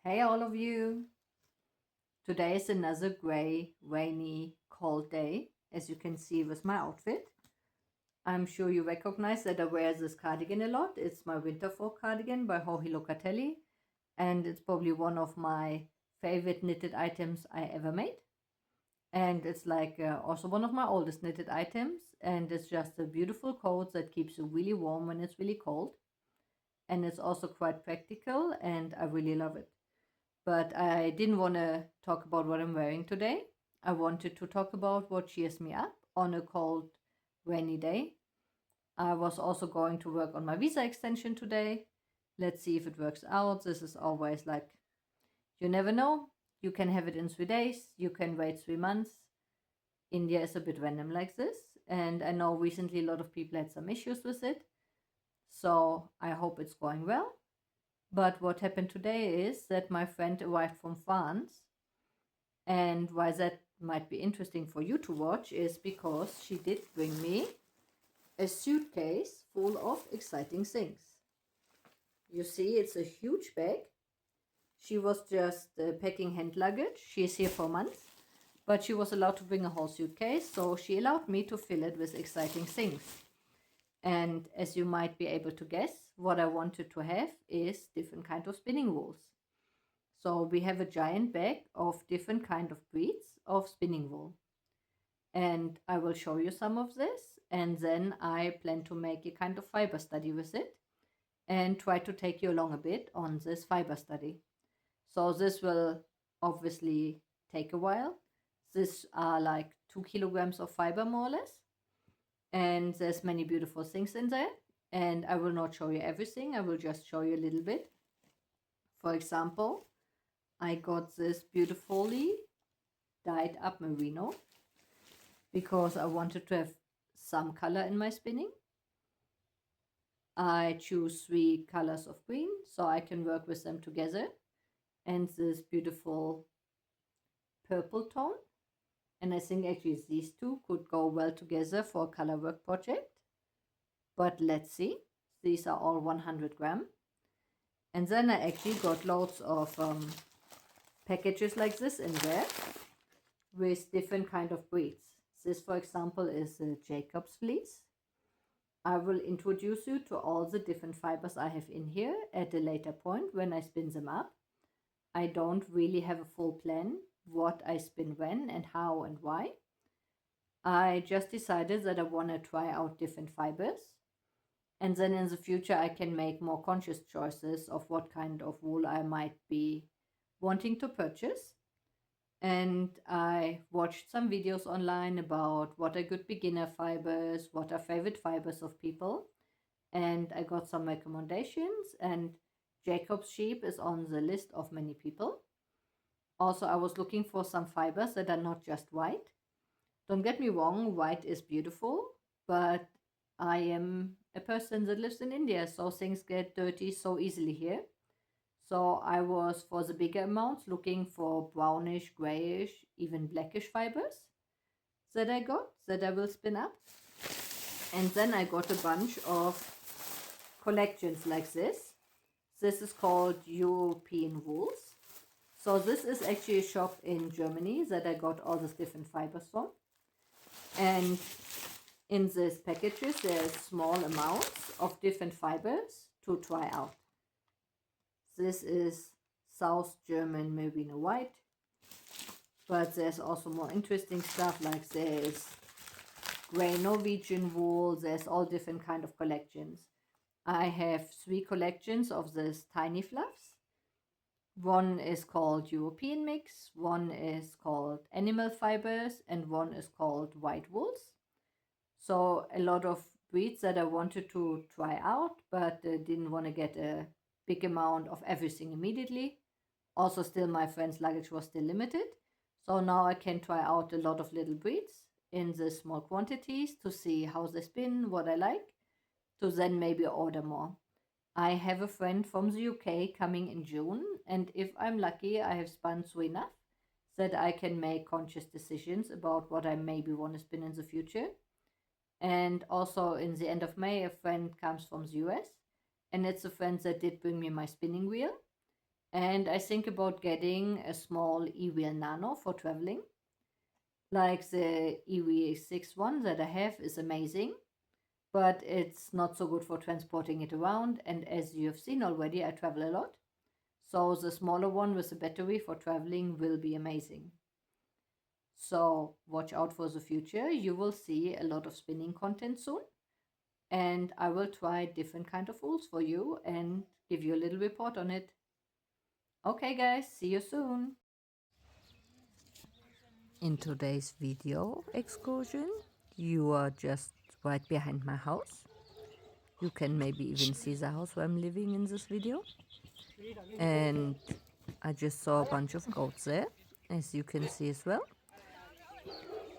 Hey, all of you. Today is another gray, rainy, cold day, as you can see with my outfit. I'm sure you recognize that I wear this cardigan a lot. It's my winter folk cardigan by Jorge Locatelli, and it's probably one of my favorite knitted items I ever made. And it's like also one of my oldest knitted items, and it's just a beautiful coat that keeps you really warm when it's really cold. And it's also quite practical, and I really love it. But I didn't want to talk about what I'm wearing today. I wanted to talk about what cheers me up on a cold, rainy day. I was also going to work on my visa extension today. Let's see if it works out. This is always like, you never know. You can have it in 3 days, you can wait 3 months. India is a bit random like this. And I know recently a lot of people had some issues with it. So I hope it's going well. But what happened today is that my friend arrived from France. And why that might be interesting for you to watch is because she did bring me a suitcase full of exciting things. You see, it's a huge bag. She was just packing hand luggage. She's here for months, but she was allowed to bring a whole suitcase, so she allowed me to fill it with exciting things. And as you might be able to guess, what I wanted to have is different kind of spinning wools. So we have a giant bag of different kind of breeds of spinning wool. And I will show you some of this, and then I plan to make a kind of fiber study with it and try to take you along a bit on this fiber study. So this will obviously take a while. This are like 2 kilograms of fiber more or less, and there's many beautiful things in there, and I will not show you everything. I will just show you a little bit. For example, I got this beautifully dyed up merino because I wanted to have some color in my spinning. I choose 3 colors of green so I can work with them together, and this beautiful purple tone. And I think actually these two could go well together for a color work project. But let's see. These are all 100 gram. And then I actually got loads of packages like this in there with different kind of breeds. This, for example, is a Jacob's fleece. I will introduce you to all the different fibers I have in here at a later point when I spin them up. I don't really have a full plan what I spin when and how and why. I just decided that I want to try out different fibers, and then in the future I can make more conscious choices of what kind of wool I might be wanting to purchase. And I watched some videos online about what are good beginner fibers, what are favorite fibers of people, and I got some recommendations, and Jacob's sheep is on the list of many people. Also, I was looking for some fibers that are not just white. Don't get me wrong, white is beautiful, but I am a person that lives in India, so things get dirty so easily here. So I was, for the bigger amounts, looking for brownish, grayish, even blackish fibers that I got, that I will spin up. And then I got a bunch of collections like this. This is called European Wools. So this is actually a shop in Germany that I got all these different fibers from. And in these packages, there's small amounts of different fibers to try out. This is South German merino white, but there's also more interesting stuff, like there's gray Norwegian wool. There's all different kind of collections. I have 3 collections of this tiny fluffs. One is called European Mix, one is called Animal Fibers, and one is called White Wools. So a lot of breeds that I wanted to try out, but didn't want to get a big amount of everything immediately. Also, still my friend's luggage was still limited. So now I can try out a lot of little breeds in the small quantities to see how they spin, what I like, to then maybe order more. I have a friend from the UK coming in June, and if I'm lucky, I have spun through enough that I can make conscious decisions about what I maybe want to spin in the future. And also in the end of May, a friend comes from the US, and it's a friend that did bring me my spinning wheel. And I think about getting a small e-wheel nano for traveling. Like the EV6 one that I have is amazing, but it's not so good for transporting it around. And as you have seen already, I travel a lot. So the smaller one with a battery for traveling will be amazing. So watch out for the future. You will see a lot of spinning content soon. And I will try different kind of rules for you and give you a little report on it. Okay guys, see you soon. In today's video excursion, you are just right behind my house. You can maybe even see the house where I'm living in this video. And I just saw a bunch of goats there, as you can see as well.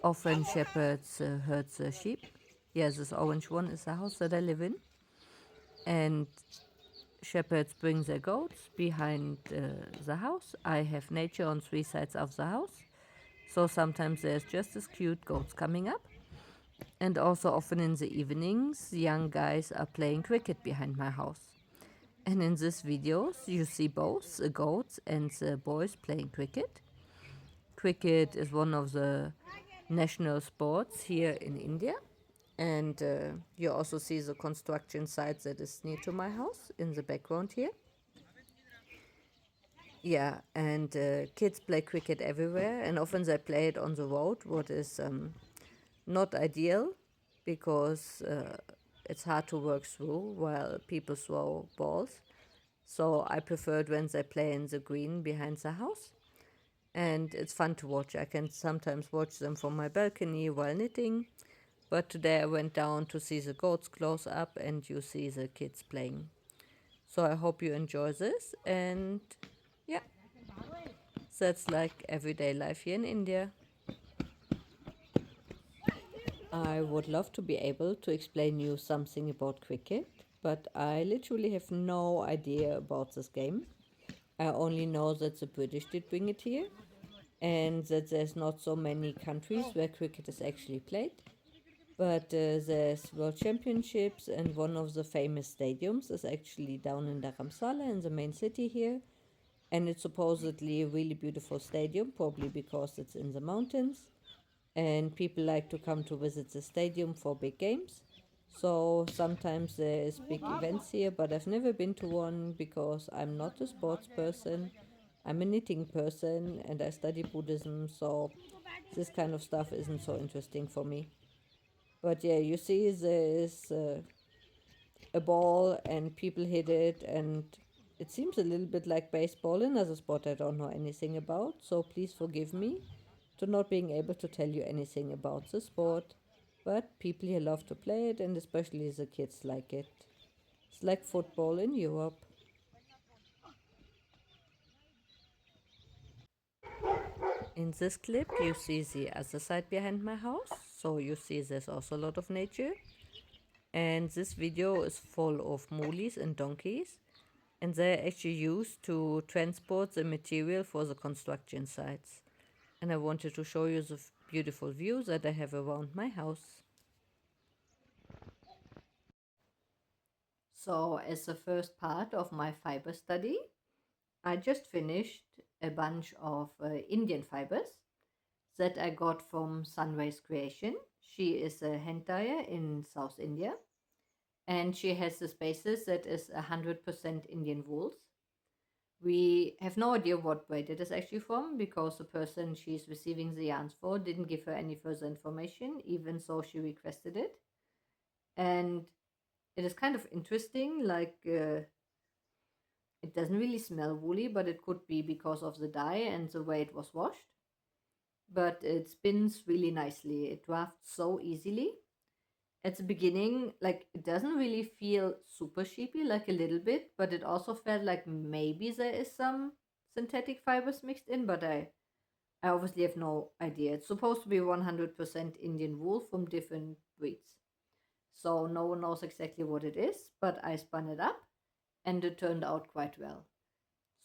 Often shepherds herd the sheep. Yeah, this orange one is the house that I live in. And shepherds bring their goats behind the house. I have nature on three sides of the house. So sometimes there's just as cute goats coming up. And also often in the evenings, young guys are playing cricket behind my house. And in these videos, you see both the goats and the boys playing cricket. Cricket is one of the national sports here in India. And you also see the construction site that is near to my house in the background here. Yeah, and kids play cricket everywhere, and often they play it on the road, what is not ideal because it's hard to work through while people throw balls. So I prefer it when they play in the green behind the house. And it's fun to watch. I can sometimes watch them from my balcony while knitting. But today I went down to see the goats close up and you see the kids playing. So I hope you enjoy this. And yeah, that's like everyday life here in India. I would love to be able to explain you something about cricket, but I literally have no idea about this game. I only know that the British did bring it here and that there's not so many countries where cricket is actually played. But there's World Championships, and one of the famous stadiums is actually down in Dharamsala in the main city here. And it's supposedly a really beautiful stadium, probably because it's in the mountains. And people like to come to visit the stadium for big games. So sometimes there's big events here, but I've never been to one because I'm not a sports person. I'm a knitting person and I study Buddhism, so this kind of stuff isn't so interesting for me. But yeah, you see, there's a ball and people hit it, and it seems a little bit like baseball, another sport I don't know anything about. So please forgive me to not being able to tell you anything about the sport. But people here love to play it, and especially the kids like it. It's like football in Europe. In this clip, you see the other side behind my house. So you see there's also a lot of nature. And this video is full of moolies and donkeys. And they're actually used to transport the material for the construction sites. And I wanted to show you the beautiful view that I have around my house. So as the first part of my fiber study, I just finished a bunch of Indian fibers that I got from Sunrise Creation. She is a hand dyer in South India, and she has this basis that is 100% Indian wools. We have no idea what breed it is actually from because the person she's receiving the yarns for didn't give her any further information, even though she requested it. And it is kind of interesting, like it doesn't really smell woolly, but it could be because of the dye and the way it was washed. But it spins really nicely. It drafts so easily. At the beginning, like it doesn't really feel super sheepy, like a little bit, but it also felt like maybe there is some synthetic fibers mixed in, but I obviously have no idea. It's supposed to be 100% Indian wool from different breeds. So no one knows exactly what it is, but I spun it up and it turned out quite well.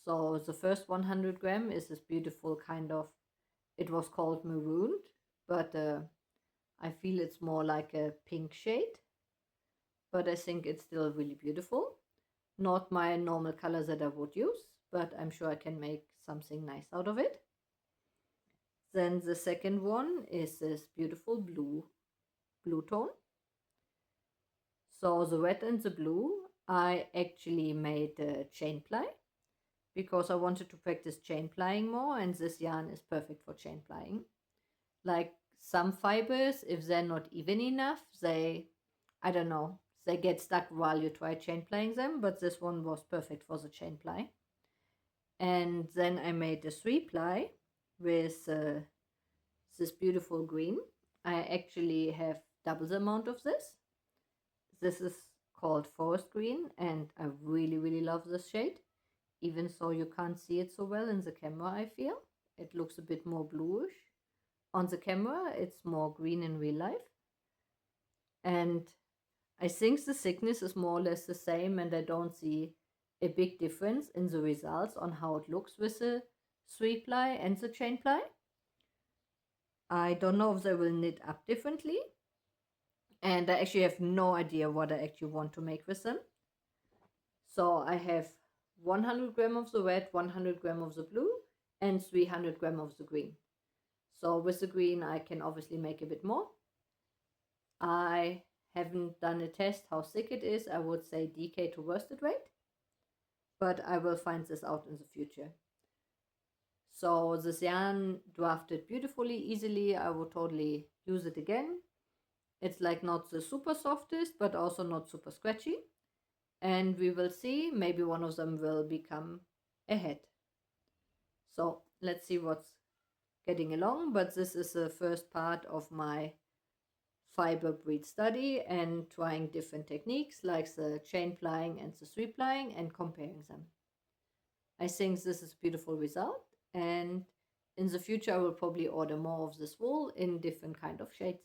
So the first 100 gram is this beautiful kind of, it was called marooned, but I feel it's more like a pink shade, but I think it's still really beautiful. Not my normal color that I would use, but I'm sure I can make something nice out of it. Then the second one is this beautiful blue tone. So the red and the blue, I actually made chain ply because I wanted to practice chain plying more, and this yarn is perfect for chain plying. Like some fibers, if they're not even enough, I don't know, they get stuck while you try chain plying them, but this one was perfect for the chain ply. And then I made a 3-ply with this beautiful green. I actually have double the amount of this. This is called forest green, and I really, really love this shade. Even so, you can't see it so well in the camera, I feel. It looks a bit more bluish. On the camera, it's more green in real life. And I think the thickness is more or less the same, and I don't see a big difference in the results on how it looks with the 3-ply and the chain ply. I don't know if they will knit up differently, and I actually have no idea what I actually want to make with them. So I have 100 gram of the red, 100 gram of the blue, and 300 gram of the green. So with the green, I can obviously make a bit more. I haven't done a test how thick it is. I would say DK to worsted weight, but I will find this out in the future. So this yarn drafted beautifully, easily. I would totally use it again. It's like not the super softest, but also not super scratchy. And we will see, maybe one of them will become a hat. So let's see what's getting along. But this is the first part of my fiber breed study and trying different techniques like the chain plying and the 3-plying and comparing them. I think this is a beautiful result, and in the future I will probably order more of this wool in different kind of shades.